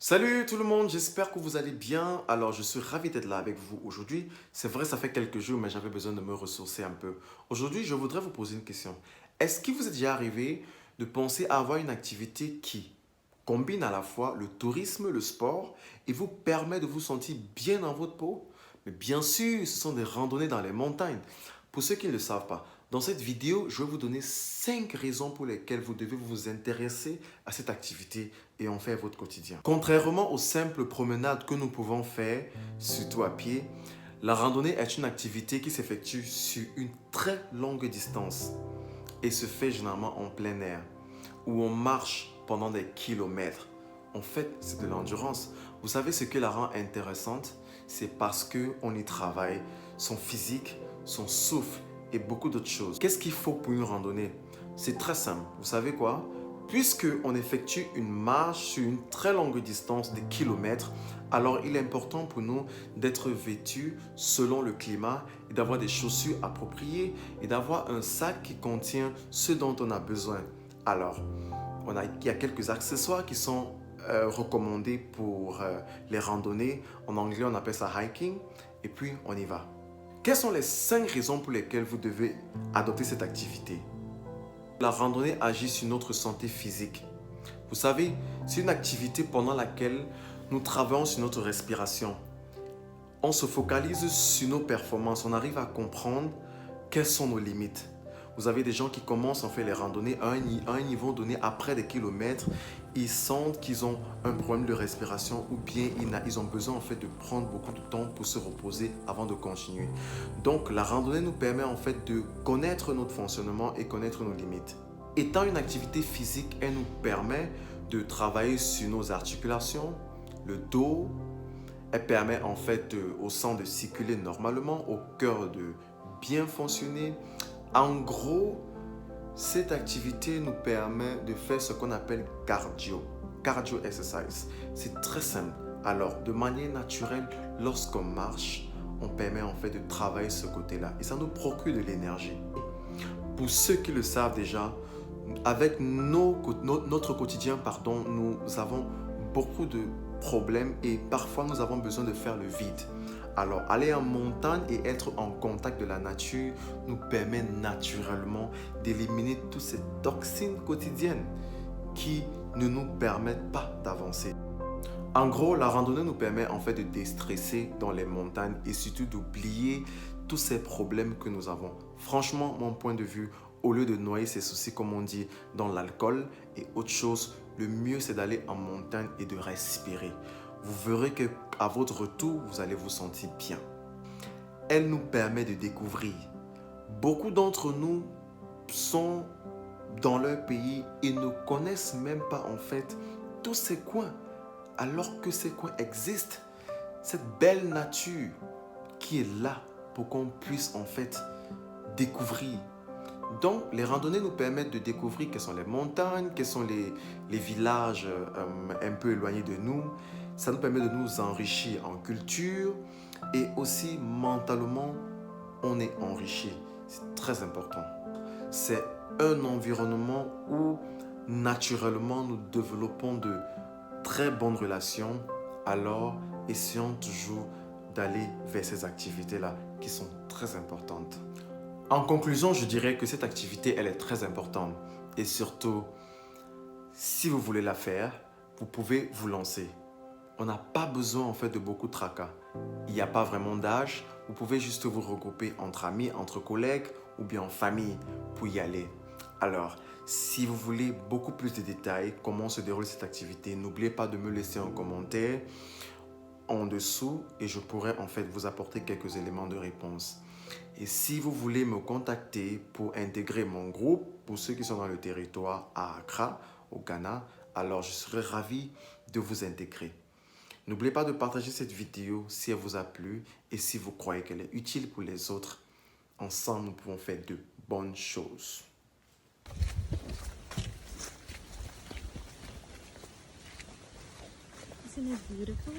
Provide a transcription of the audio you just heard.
Salut tout le monde, j'espère que vous allez bien. Alors, je suis ravi d'être là avec vous aujourd'hui. C'est vrai, ça fait quelques jours, mais j'avais besoin de me ressourcer un peu. Aujourd'hui, je voudrais vous poser une question. Est-ce qu'il vous est déjà arrivé de penser à avoir une activité qui combine à la fois le tourisme, le sport et vous permet de vous sentir bien dans votre peau? Mais bien sûr, ce sont des randonnées dans les montagnes. Pour ceux qui ne le savent pas, dans cette vidéo, je vais vous donner 5 raisons pour lesquelles vous devez vous intéresser à cette activité et en faire votre quotidien. Contrairement aux simples promenades que nous pouvons faire, surtout à pied, la randonnée est une activité qui s'effectue sur une très longue distance et se fait généralement en plein air, où on marche pendant des kilomètres. En fait, c'est de l'endurance. Vous savez ce qui la rend intéressante? C'est parce qu'on y travaille son physique, son souffle et beaucoup d'autres choses. Qu'est-ce qu'il faut pour une randonnée? C'est très simple. Vous savez quoi? Puisqu'on effectue une marche sur une très longue distance de kilomètres, alors il est important pour nous d'être vêtus selon le climat et d'avoir des chaussures appropriées et d'avoir un sac qui contient ce dont on a besoin. Alors, il y a quelques accessoires qui sont recommandés pour les randonnées. En anglais, on appelle ça hiking. Et puis, on y va. Quelles sont les 5 raisons pour lesquelles vous devez adopter cette activité? La randonnée agit sur notre santé physique. Vous savez, c'est une activité pendant laquelle nous travaillons sur notre respiration. On se focalise sur nos performances. On arrive à comprendre quelles sont nos limites. Vous avez des gens qui commencent en fait les randonnées à un niveau donné après des kilomètres. Ils sentent qu'ils ont un problème de respiration ou bien ils ont besoin en fait de prendre beaucoup de temps pour se reposer avant de continuer. Donc la randonnée nous permet en fait de connaître notre fonctionnement et connaître nos limites. Étant une activité physique, elle nous permet de travailler sur nos articulations, le dos. Elle permet en fait au sang de circuler normalement, au cœur de bien fonctionner. En gros, cette activité nous permet de faire ce qu'on appelle cardio exercise. C'est très simple. Alors, de manière naturelle, lorsqu'on marche, on permet en fait de travailler ce côté-là et ça nous procure de l'énergie. Pour ceux qui le savent déjà, avec notre quotidien, nous avons beaucoup de problèmes et parfois nous avons besoin de faire le vide. Alors, aller en montagne et être en contact de la nature nous permet naturellement d'éliminer toutes ces toxines quotidiennes qui ne nous permettent pas d'avancer. En gros, la randonnée nous permet en fait de déstresser dans les montagnes et surtout d'oublier tous ces problèmes que nous avons. Franchement, mon point de vue, au lieu de noyer ses soucis, comme on dit, dans l'alcool et autre chose, le mieux c'est d'aller en montagne et de respirer. Vous verrez qu'à votre retour, vous allez vous sentir bien. Elle nous permet de découvrir. Beaucoup d'entre nous sont dans leur pays et ne connaissent même pas en fait tous ces coins. Alors que ces coins existent, cette belle nature qui est là pour qu'on puisse en fait découvrir. Donc, les randonnées nous permettent de découvrir quelles sont les montagnes, quels sont les villages un peu éloignés de nous. Ça nous permet de nous enrichir en culture et aussi mentalement, on est enrichi. C'est très important. C'est un environnement où naturellement nous développons de très bonnes relations. Alors, essayons toujours d'aller vers ces activités-là qui sont très importantes. En conclusion, je dirais que cette activité, elle est très importante. Et surtout, si vous voulez la faire, vous pouvez vous lancer. On n'a pas besoin en fait de beaucoup de tracas. Il n'y a pas vraiment d'âge. Vous pouvez juste vous regrouper entre amis, entre collègues ou bien en famille pour y aller. Alors, si vous voulez beaucoup plus de détails, comment se déroule cette activité, n'oubliez pas de me laisser un commentaire en dessous et je pourrai en fait vous apporter quelques éléments de réponse. Et si vous voulez me contacter pour intégrer mon groupe, pour ceux qui sont dans le territoire à Accra, au Ghana, alors je serai ravi de vous intégrer. N'oubliez pas de partager cette vidéo si elle vous a plu et si vous croyez qu'elle est utile pour les autres. Ensemble, nous pouvons faire de bonnes choses. Isn't it beautiful?